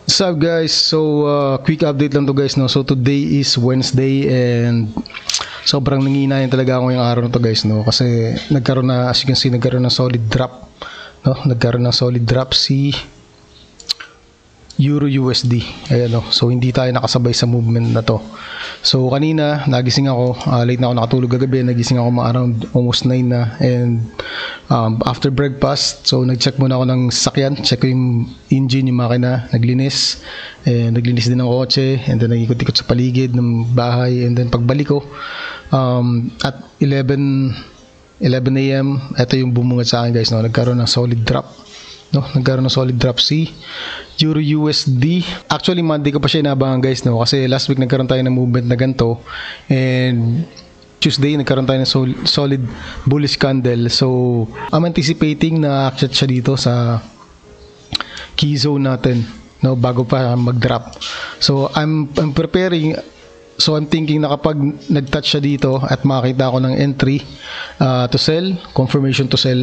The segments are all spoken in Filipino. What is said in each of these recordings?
What's up guys? Quick update lang to guys, no. So today is Wednesday and sobrang nangihinayan talaga ako yung araw na to guys, no. Kasi nagkaroon na, as you can see, nagkaroon ng solid drop, no. Nagkaroon ng solid drop si Euro USD. Ayan, no. So hindi tayo nakasabay sa movement na to. So kanina nagising ako, late na ako nakatulog kagabi, nagising ako around almost 9 na, and after breakfast, so nag-check muna ako ng sasakyan, check ko yung engine, yung makina, naglinis, and naglinis din ng kotse, and then nag-ikot-ikot sa paligid ng bahay, and then pagbalik ko at 11 a.m. ito yung bumungad sa akin guys, no. Nagkaroon ng solid drop, no. Nagkaroon ng solid drop si Euro USD. Actually Monday ko pa siya inabangan guys, no, kasi last week nagkaroon tayo ng movement na ganito, and Tuesday nagkaroon tayo ng solid bullish candle. So I'm anticipating na akyat siya dito sa key zone natin, no, bago pa mag-drop. So I'm preparing. So I'm thinking na kapag nag-touch siya dito at makita ako ng entry to sell, confirmation to sell,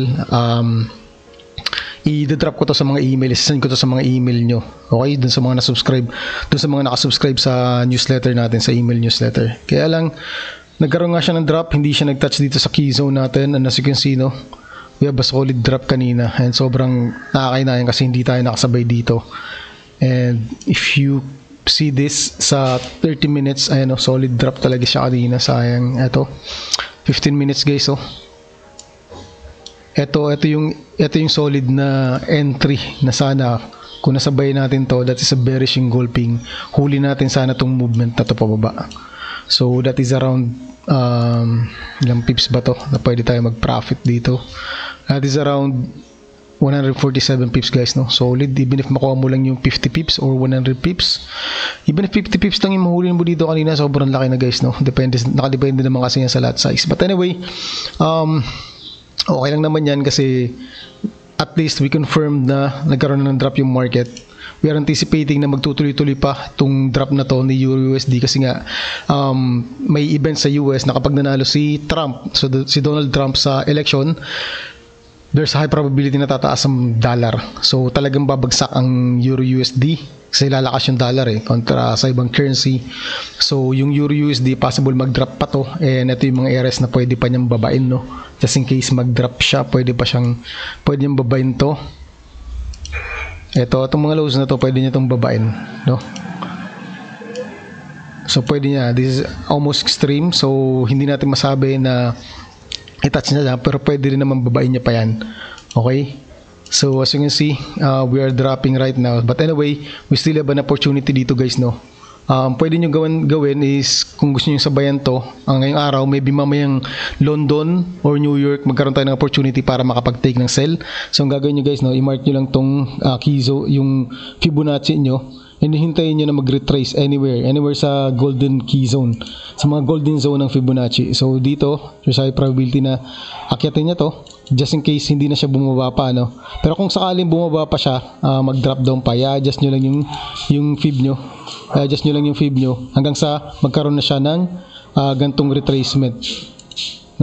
i-drop ko to sa mga email, send ko to sa mga email nyo, okay, dun sa mga na-subscribe, dun sa mga nakasubscribe sa newsletter natin, sa email newsletter. Kaya lang nagkaroon nga siya ng drop, hindi siya nag-touch dito sa key zone natin, and as you can see, no, we have a solid drop kanina, and sobrang nakakainayan kasi hindi tayo nakasabay dito. And if you see this sa 30 minutes, ayan, no, solid drop talaga siya kanina. Sayang, eto 15 minutes guys, oh. Ito yung solid na entry na sana kung nasabay natin to, that is a bearish engulfing. Huli natin sana tong movement na to pababa. So that is around ilang pips ba to na pwede tayo mag-profit dito. That is around 147 pips guys, no. Solid, even if makuha mo lang yung 50 pips or 100 pips. Even if 50 pips lang yung mahuli mo dito kanina, sobrang laki na guys, no. Nakadepende naman kasi yan sa lot size. But anyway, okay lang naman yan kasi at least we confirmed na nagkaroon na ng drop yung market. We are anticipating na magtutuloy-tuloy pa itong drop na to ni Euro USD kasi nga may event sa US na kapag nanalo si Trump, so si Donald Trump sa election, there's a high probability na tataas ang dollar. So talagang babagsak ang Euro USD kasi lalakas yung dollar kontra sa ibang currency. So yung Euro USD possible mag-drop pa to, and ito yung mga areas na pwede pa niyang babain, no. Just in case mag-drop siya, pwede niyang babain to. Itong mga lows na to, pwede niya itong babain, no. So pwede niya, this is almost extreme, so hindi natin masabi na i-touch niya, pero pwede rin naman babain niya pa yan, okay. So as you can see, we are dropping right now, but anyway, we still have an opportunity dito guys, no. Pwede nyo gawin is, kung gusto nyo sabayan to ngayong araw, maybe mamayang London or New York magkaroon tayo ng opportunity para makapag-take ng sell. So ang gagawin nyo guys, no, i-mark nyo lang tong Kizo, yung Fibonacci nyo, and hintayin nyo na mag-retrace anywhere sa golden key zone, sa mga golden zone ng Fibonacci. So dito, there's high probability na akyatin niya to, just in case hindi na siya bumaba pa, no. Pero kung sakaling bumaba pa siya, mag-drop down pa, i-adjust nyo lang yung fib nyo, i-adjust nyo lang yung fib nyo hanggang sa magkaroon na siya ng gantong retracement,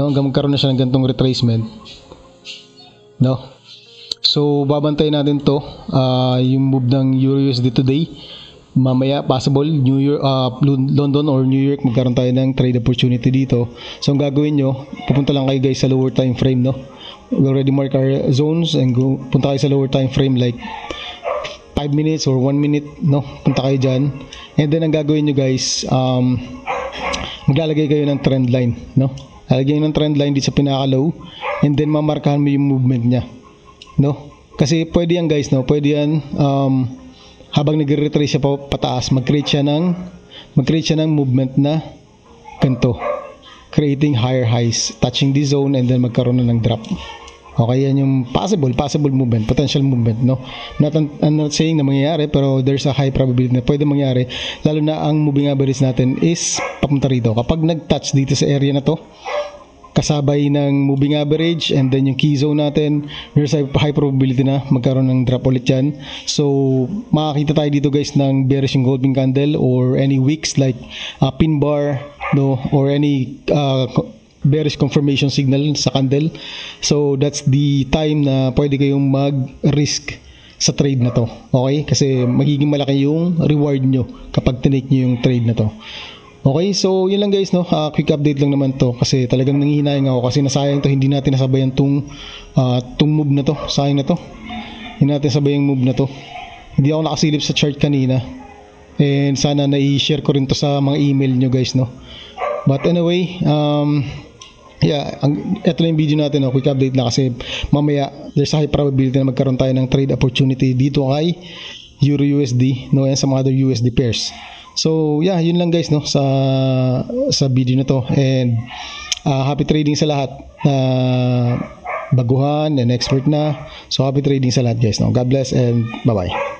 no, hanggang magkaroon na siya ng gantong retracement, no. So babantayin natin to, yung move ng Euro USD today. Mamaya possible New York, London or New York magkaroon tayo ng trade opportunity dito. So ang gagawin nyo, pupunta lang kayo guys sa lower time frame, no. We already mark our zones, and punta kayo sa lower time frame like 5 minutes or 1 minute, no. Punta kayo dyan, and then ang gagawin nyo guys, maglalagay kayo ng trend line, no. Lalagay ng trend line dito sa pinaka-low, and then mamarkahan mo yung movement nya, no. Kasi pwede yan guys, no, pwede yan habang nagre-retrace siya pataas, mag-create siya ng movement na ganito, creating higher highs, touching the zone, and then magkaroon na ng drop. Okay, yan yung possible movement, potential movement, no. I'm not saying na mangyayari, pero there's a high probability na pwede mangyari, lalo na ang moving average natin is papunta rito. Kapag nag-touch dito sa area na to, kasabay ng moving average and then yung key zone natin, there's a high probability na magkaroon ng drop ulit yan. So makakita tayo dito guys ng bearish engulfing candle or any wicks like pin bar, no, or any bearish confirmation signal sa candle. So that's the time na pwede kayong mag-risk sa trade na to. Okay? Kasi magiging malaki yung reward nyo kapag tinake nyo yung trade na to. Okay, so yun lang guys, no? Quick update lang naman to kasi talagang nanghihinayang ako kasi nasayang to, hindi natin nasabayan tong move na to. Sayang na to. Hindi natin sabayan yung move na to. Hindi ako nakasilip sa chart kanina. And sana na-i-share ko rin to sa mga email nyo guys, no? But anyway, ito lang yung video natin, no? Quick update na kasi mamaya there's a high probability na magkaroon tayo ng trade opportunity dito kay Euro USD, no? And sa mga other USD pairs. So yun lang guys, no, sa video na to, and happy trading sa lahat baguhan and expert na. So happy trading sa lahat guys, no. God bless and bye bye.